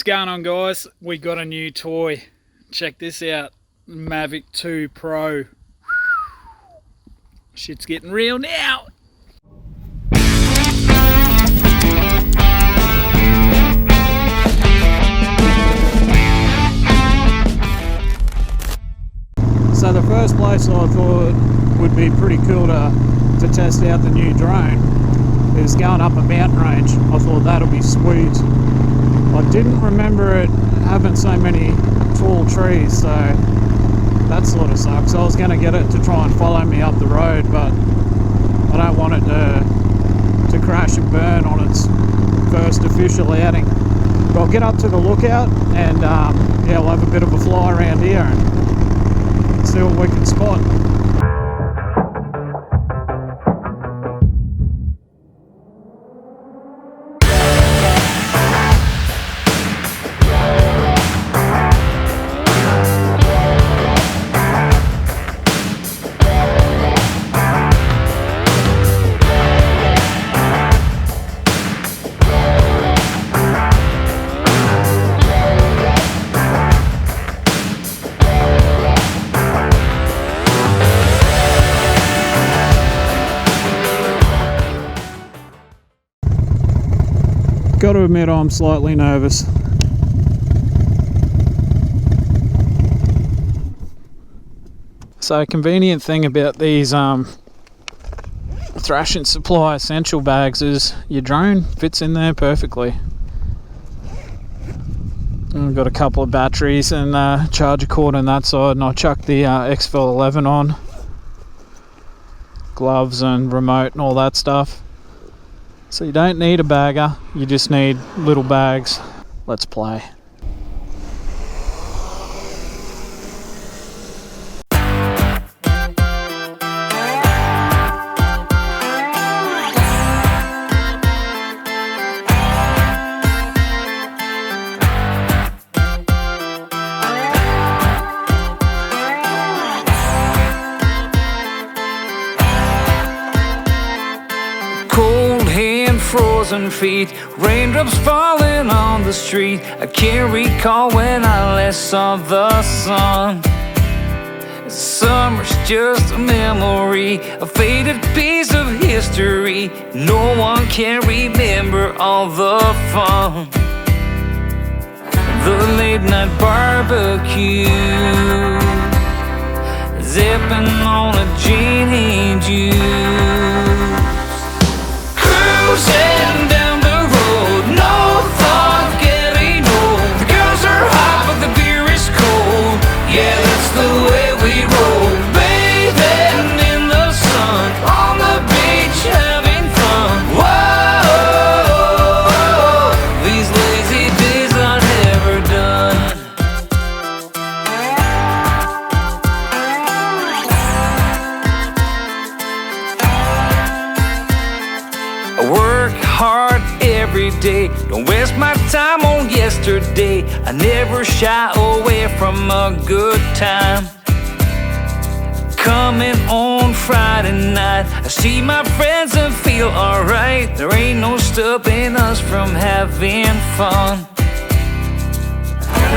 going on, guys? We got a new toy. Check this out. Mavic 2 Pro. Shit's getting real now. So the first place I thought would be pretty cool to test out the new drone is going up a mountain range. I thought that'll be sweet. I didn't remember it having so many tall trees, so that sort of sucks. I was going to get it to try and follow me up the road, but I don't want it to crash and burn on its first official outing. But I'll get up to the lookout and yeah, we'll have a bit of a fly around here and see what we can spot. Got to admit, I'm slightly nervous. So a convenient thing about these Thrash and Supply essential bags is your drone fits in there perfectly. I've got a couple of batteries and charger cord on that side, and I chucked the XFL 11 on, gloves and remote and all that stuff. So you don't need a bagger, you just need little bags. Let's play. Frozen feet, raindrops falling on the street. I can't recall when I last saw the sun. Summer's just a memory, a faded piece of history. No one can remember all the fun. The late night barbecue, zipping on a genie juice, cruising down the road, no thought of getting old. The girls are hot, but the beer is cold. Yeah, that's the way we roll. Bathing in the sun, on the beach, having fun. Whoa, these lazy days are never done. I work hard every day, don't waste my time on yesterday. I never shy away from a good time. Coming on Friday night, I see my friends and feel alright. There ain't no stopping us from having fun.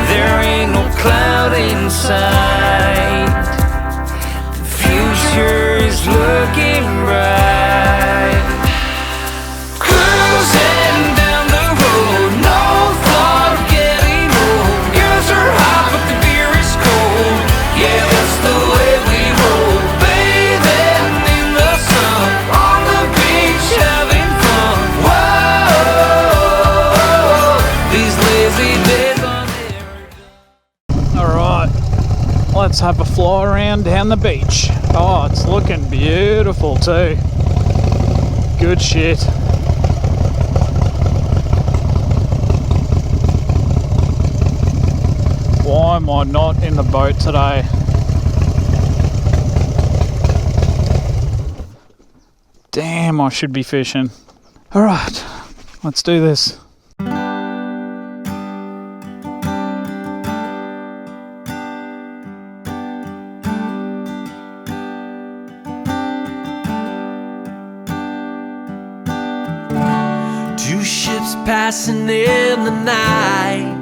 There ain't no cloud in sight. The future is looking bright. Cruising down the road, no thought of getting old. Girls are hot, but the beer is cold. Yeah, that's the way we roll. Bathing in the sun, on the beach, having fun. Whoa, these lazy days are never done. Alright, let's have a fly around down the beach. Oh, it's looking beautiful too. Good shit. Why am I not in the boat today? Damn, I should be fishing. Alright, let's do this. Two ships passing in the night,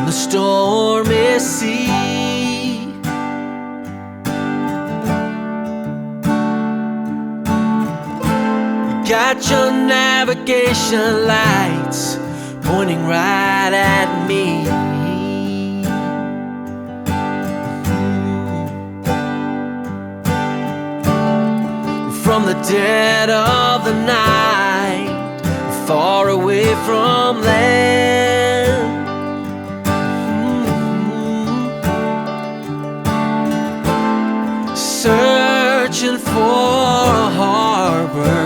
the stormy sea. You got your navigation lights pointing right at me. From the dead of the night, far away from land, searching for a harbor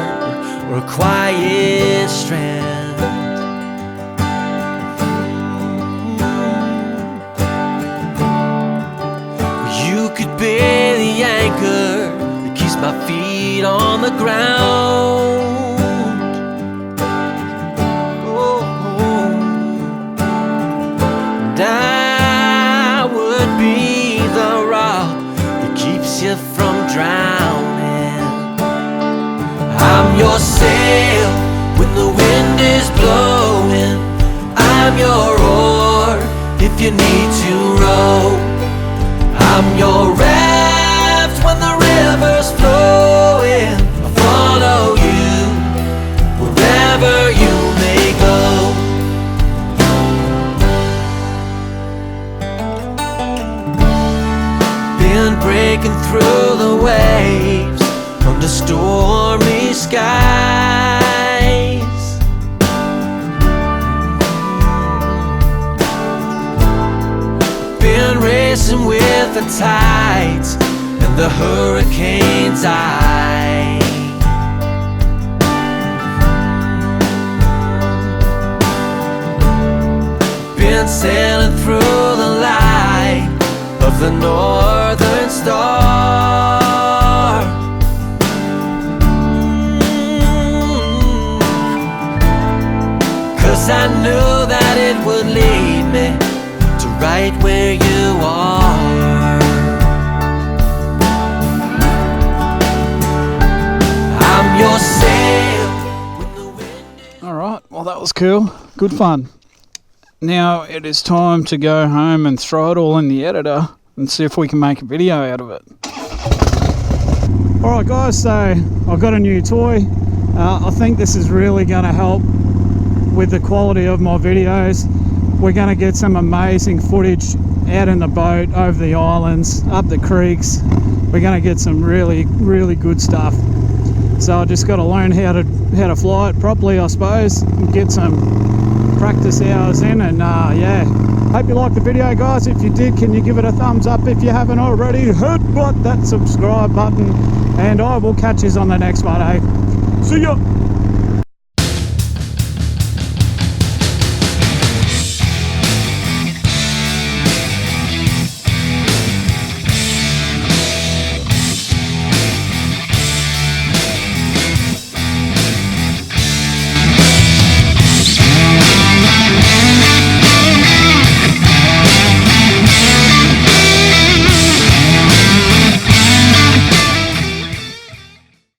or a quiet strand. You could be the anchor that keeps my feet on the ground. Oh, and I would be the rock that keeps you from drowning. I'm your sail when the wind is blowing. I'm your oar if you need to row. I'm your raft when the river's flowing. I'll follow you wherever you may go. Been breaking through the waves under stormy skies. Been racing with the tides and the hurricane's eye. Been sailing through the light of the northern star. Cause I knew that it would lead me to right where you are. I'm your sail when the wind is... Alright, well that was cool. Good fun. Now it is time to go home and throw it all in the editor and see if we can make a video out of it. Alright guys, so I've got a new toy. I think this is really going to help with the quality of my videos. We're going to get some amazing footage out in the boat, over the islands, up the creeks. We're going to get some really good stuff. So I just got to learn how to fly it properly, I suppose, and get some practice hours in. And yeah, hope you liked the video guys. If you did, can you give it a thumbs up? If you haven't already, hit that subscribe button, and I will catch you on the next one, eh? See ya.